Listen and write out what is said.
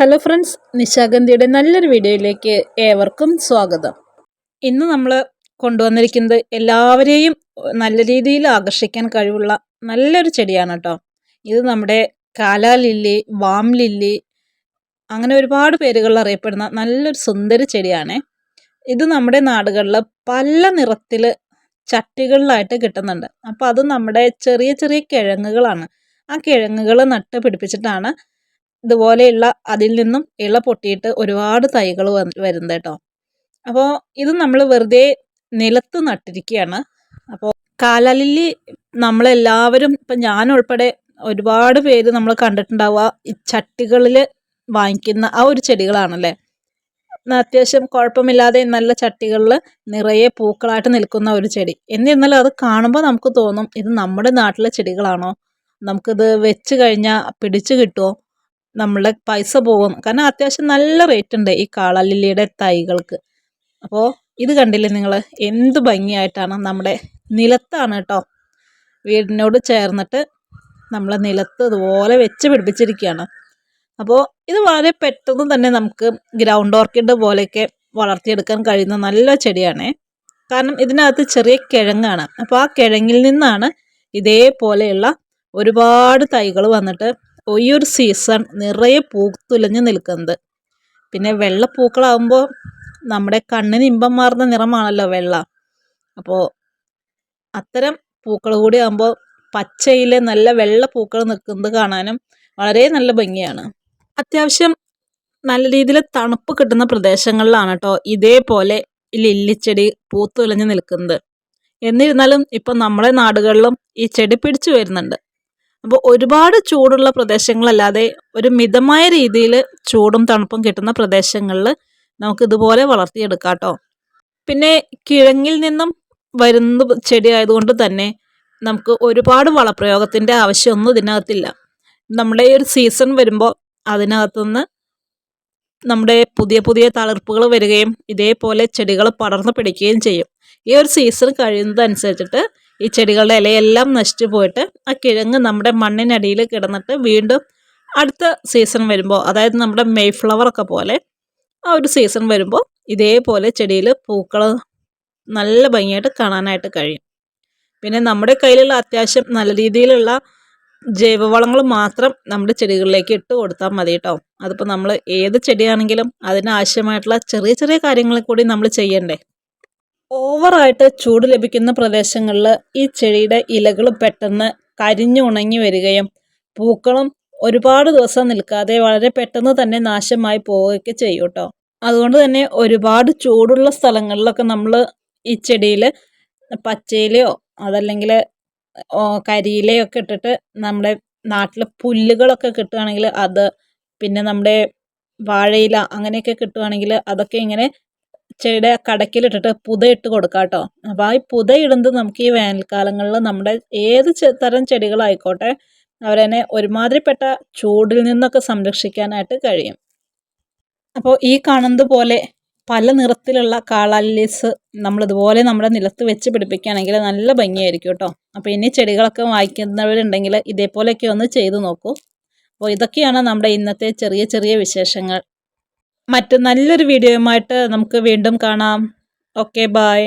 Hello friends, നിശാഗന്ധിയുടെ നല്ലൊരു വീഡിയോയിലേക്ക് ഏവർക്കും സ്വാഗതം. ഇന്ന് നമ്മൾ കൊണ്ടുവന്നിരിക്കുന്നത് എല്ലാവരെയും നല്ല രീതിയിൽ ആകർഷിക്കാൻ കഴിവുള്ള നല്ലൊരു ചെടിയാണ് കേട്ടോ. ഇത് നമ്മുടെ കാലാ ലില്ലി, വാം ലില്ലി, അങ്ങനെ ഒരുപാട് പേരുകളിൽ അറിയപ്പെടുന്ന നല്ലൊരു സുന്ദര ചെടിയാണ്. ഇത് നമ്മുടെ നാടുകളിൽ പല നിറത്തിൽ ചട്ടികളിലായിട്ട് കിട്ടുന്നുണ്ട്. അപ്പോൾ അത് നമ്മുടെ ചെറിയ ചെറിയ കിഴങ്ങുകളാണ്. ആ കിഴങ്ങുകൾ നട്ട് പിടിപ്പിച്ചിട്ടാണ് ഇതുപോലെയുള്ള അതിൽ നിന്നും ഇള പൊട്ടിയിട്ട് ഒരുപാട് തൈകൾ വരുന്നത് കേട്ടോ. അപ്പോൾ ഇത് നമ്മൾ വെറുതെ നിലത്ത് നട്ടിരിക്കുകയാണ്. അപ്പോൾ കാലാലില്ലി നമ്മളെല്ലാവരും, ഇപ്പം ഞാനുൾപ്പെടെ ഒരുപാട് പേര് നമ്മൾ കണ്ടിട്ടുണ്ടാവുക ഈ ചട്ടികളിൽ വാങ്ങിക്കുന്ന ആ ഒരു ചെടികളാണല്ലേ. അത്യാവശ്യം കുഴപ്പമില്ലാതെ നല്ല ചട്ടികളിൽ നിറയെ പൂക്കളായിട്ട് നിൽക്കുന്ന ഒരു ചെടി. എന്നിരുന്നാലും അത് കാണുമ്പോൾ നമുക്ക് തോന്നും, ഇത് നമ്മുടെ നാട്ടിലെ ചെടികളാണോ, നമുക്കിത് വെച്ച് കഴിഞ്ഞാൽ പിടിച്ചു കിട്ടുമോ, നമ്മളുടെ പൈസ പോകും. കാരണം അത്യാവശ്യം നല്ല റേറ്റ് ഉണ്ട് ഈ കാളലില്ലിയുടെ തൈകൾക്ക്. അപ്പോൾ ഇത് കണ്ടില്ലേ നിങ്ങൾ, എന്ത് ഭംഗിയായിട്ടാണ് നമ്മുടെ നിലത്താണ് കേട്ടോ, വീടിനോട് ചേർന്നിട്ട് നമ്മൾ നിലത്ത് ഇതുപോലെ വെച്ച് പിടിപ്പിച്ചിരിക്കുകയാണ്. അപ്പോൾ ഇത് വളരെ പെട്ടെന്ന് തന്നെ നമുക്ക് ഗ്രൗണ്ട് ഓർക്കിഡ് പോലെയൊക്കെ വളർത്തിയെടുക്കാൻ കഴിയുന്ന നല്ല ചെടിയാണ്. കാരണം ഇതിനകത്ത് ചെറിയ കിഴങ്ങാണ്. അപ്പോൾ ആ കിഴങ്ങിൽ നിന്നാണ് ഇതേപോലെയുള്ള ഒരുപാട് തൈകൾ വന്നിട്ട് ഈ ഒരു സീസൺ നിറയെ പൂത്തുലഞ്ഞ് നിൽക്കുന്നത്. പിന്നെ വെള്ളപ്പൂക്കളാകുമ്പോൾ നമ്മുടെ കണ്ണിന് ഇമ്പം മാറുന്ന നിറമാണല്ലോ വെള്ള. അപ്പോൾ അത്തരം പൂക്കൾ കൂടി ആകുമ്പോൾ പച്ചയിലെ നല്ല വെള്ള പൂക്കൾ നിൽക്കുന്നത് കാണാനും വളരെ നല്ല ഭംഗിയാണ്. അത്യാവശ്യം നല്ല രീതിയിൽ തണുപ്പ് കിട്ടുന്ന പ്രദേശങ്ങളിലാണ് കേട്ടോ ഇതേപോലെ ലില്ലിച്ചെടി പൂത്തുലഞ്ഞ് നിൽക്കുന്നത്. എന്നിരുന്നാലും ഇപ്പം നമ്മുടെ നാടുകളിലും ഈ ചെടി പിടിച്ചു വരുന്നുണ്ട്. അപ്പോൾ ഒരുപാട് ചൂടുള്ള പ്രദേശങ്ങളല്ലാതെ ഒരു മിതമായ രീതിയിൽ ചൂടും തണുപ്പും കിട്ടുന്ന പ്രദേശങ്ങളിൽ നമുക്കിതുപോലെ വളർത്തിയെടുക്കാം കേട്ടോ. പിന്നെ കിഴങ്ങിൽ നിന്നും വരുന്ന ചെടി ആയതുകൊണ്ട് തന്നെ നമുക്ക് ഒരുപാട് വളപ്രയോഗത്തിൻ്റെ ആവശ്യമൊന്നും ഇതിനകത്തില്ല. നമ്മുടെ ഈ ഒരു സീസൺ വരുമ്പോൾ അതിനകത്തുനിന്ന് നമ്മുടെ പുതിയ പുതിയ തളിർപ്പുകൾ വരികയും ഇതേപോലെ ചെടികൾ പടർന്നു പിടിക്കുകയും ചെയ്യും. ഈ ഒരു സീസൺ കഴിയുന്നതനുസരിച്ചിട്ട് ഈ ചെടികളുടെ ഇലയെല്ലാം നശിച്ചു പോയിട്ട് ആ കിഴങ്ങ് നമ്മുടെ മണ്ണിനടിയിൽ കിടന്നിട്ട് വീണ്ടും അടുത്ത സീസൺ വരുമ്പോൾ, അതായത് നമ്മുടെ മെയ് ഫ്ലവറൊക്കെ പോലെ ആ ഒരു സീസൺ വരുമ്പോൾ ഇതേപോലെ ചെടിയിൽ പൂക്കൾ നല്ല ഭംഗിയായിട്ട് കാണാനായിട്ട് കഴിയും. പിന്നെ നമ്മുടെ കയ്യിലുള്ള അത്യാവശ്യം നല്ല രീതിയിലുള്ള ജൈവവളങ്ങൾ മാത്രം നമ്മുടെ ചെടികളിലേക്ക് ഇട്ട് കൊടുത്താൽ മതി കേട്ടോ. അതിപ്പോൾ നമ്മൾ ഏത് ചെടിയാണെങ്കിലും അതിനാവശ്യമായിട്ടുള്ള ചെറിയ ചെറിയ കാര്യങ്ങൾ കൂടി നമ്മൾ ചെയ്യണ്ടേ. ഓവറായിട്ട് ചൂട് ലഭിക്കുന്ന പ്രദേശങ്ങളിൽ ഈ ചെടിയുടെ ഇലകൾ പെട്ടെന്ന് കരിഞ്ഞുണങ്ങി വരികയും പൂക്കളും ഒരുപാട് ദിവസം നിൽക്കാതെ വളരെ പെട്ടെന്ന് തന്നെ നാശമായി പോവുകയൊക്കെ ചെയ്യും കേട്ടോ. അതുകൊണ്ട് തന്നെ ഒരുപാട് ചൂടുള്ള സ്ഥലങ്ങളിലൊക്കെ നമ്മൾ ഈ ചെടിയിൽ പച്ചയിലയോ അതല്ലെങ്കിൽ കരിയിലയോ ഒക്കെ ഇട്ടിട്ട് നമ്മുടെ നാട്ടിലെ പുല്ലുകളൊക്കെ കിട്ടുകയാണെങ്കിൽ അത്, പിന്നെ നമ്മുടെ വാഴയില അങ്ങനെയൊക്കെ കിട്ടുകയാണെങ്കിൽ അതൊക്കെ ഇങ്ങനെ ചെടിയുടെ കടക്കിലിട്ടിട്ട് പുതയിട്ട് കൊടുക്കാം കേട്ടോ. അപ്പോൾ ആ പുതയിടുന്നത് നമുക്ക് ഈ വേനൽക്കാലങ്ങളിൽ നമ്മുടെ ഏത് തരം ചെടികളായിക്കോട്ടെ അവരതിനെ ഒരുമാതിരിപ്പെട്ട ചൂടിൽ നിന്നൊക്കെ സംരക്ഷിക്കാനായിട്ട് കഴിയും. അപ്പോൾ ഈ കാണുന്നത് പോലെ പല നിറത്തിലുള്ള കാളാലിലീസ് നമ്മളിതുപോലെ നമ്മുടെ നിലത്ത് വെച്ച് പിടിപ്പിക്കുകയാണെങ്കിൽ നല്ല ഭംഗിയായിരിക്കും കേട്ടോ. അപ്പോൾ ഇനി ചെടികളൊക്കെ വാങ്ങിക്കുന്നവരുണ്ടെങ്കിൽ ഇതേപോലെയൊക്കെ ഒന്ന് ചെയ്തു നോക്കൂ. അപ്പോൾ ഇതൊക്കെയാണ് നമ്മുടെ ഇന്നത്തെ ചെറിയ ചെറിയ വിശേഷങ്ങൾ. മറ്റ് നല്ലൊരു വീഡിയോയുമായിട്ട് നമുക്ക് വീണ്ടും കാണാം. Okay, by.